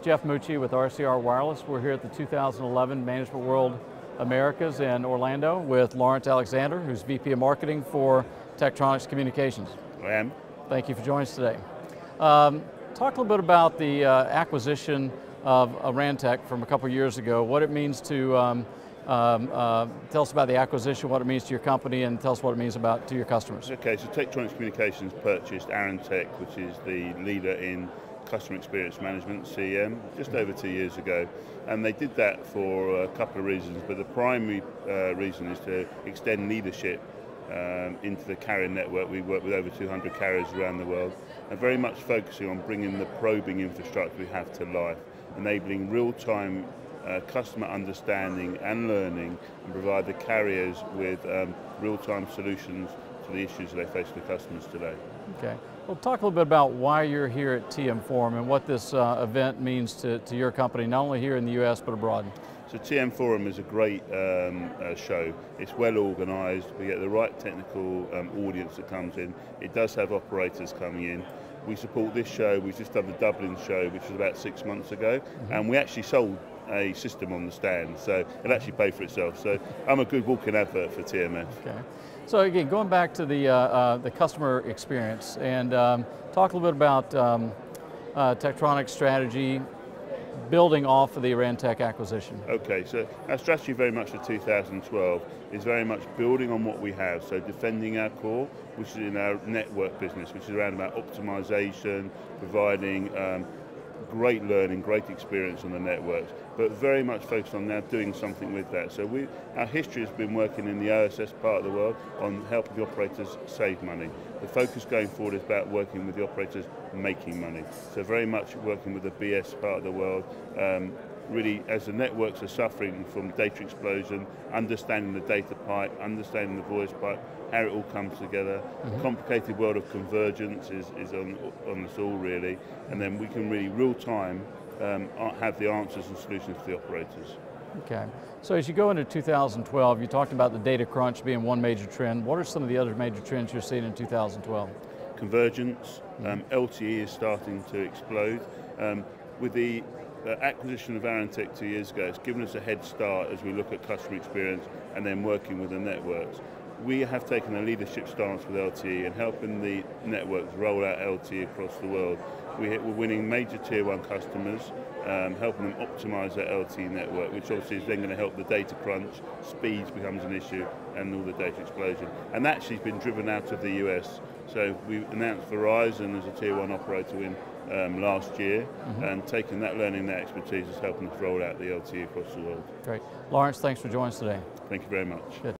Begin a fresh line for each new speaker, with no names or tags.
Jeff Mucci with RCR Wireless. We're here at the 2011 Management World Americas in Orlando with Lawrence Alexander, who's VP of Marketing for Tektronix Communications.
I am.
Thank you for joining us today. Talk a little bit about the acquisition of Arantec from a couple years ago, what it means to, tell us about the acquisition, what it means to your company, and tell us what it means to your customers.
Okay, so Tektronix Communications purchased Arantec, which is the leader in customer experience management, CEM, just over 2 years ago. And they did that for a couple of reasons, but the primary reason is to extend leadership into the carrier network. We work with over 200 carriers around the world, and very much focusing on bringing the probing infrastructure we have to life, enabling real-time customer understanding and learning, and provide the carriers with real-time solutions to the issues they face with customers today.
Okay. Well, talk a little bit about why you're here at TM Forum and what this event means to your company, not only here in the US, but abroad.
So TM Forum is a great show. It's well organised. We get the right technical audience that comes in. It does have operators coming in. We support this show. We've just done the Dublin show, which was about 6 months ago, and we actually sold a system on the stand, so it actually paid for itself. So I'm a good walking advert for TMF.
Okay. So again, going back to the customer experience, and talk a little bit about Tektronix strategy, building off of the Arantec acquisition.
Okay, so our strategy very much for 2012 is very much building on what we have, so defending our core, which is in our network business, which is around about optimization, providing great learning, great experience on the networks, but very much focused on now doing something with that. So our history has been working in the OSS part of the world on helping the operators save money. The focus going forward is about working with the operators making money. So very much working with the BS part of the world, really as the networks are suffering from data explosion, understanding the data pipe, understanding the voice pipe, how it all comes together. The complicated world of convergence is on us all really, and then we can really real time have the answers and solutions for the operators.
Okay, so as you go into 2012, you talked about the data crunch being one major trend. What are some of the other major trends you're seeing in 2012?
Convergence, LTE is starting to explode. With the acquisition of Arantec 2 years ago, it's given us a head start as we look at customer experience and then working with the networks. We have taken a leadership stance with LTE and helping the networks roll out LTE across the world. We're winning major tier 1 customers, helping them optimize their LTE network, which obviously is then going to help the data crunch, speeds becomes an issue, and all the data explosion. And that actually has been driven out of the US. So we announced Verizon as a tier 1 operator win last year, and taking that learning, that expertise is helping us roll out the LTE across the world.
Great. Lawrence, thanks for joining us today.
Thank you very much.
Good.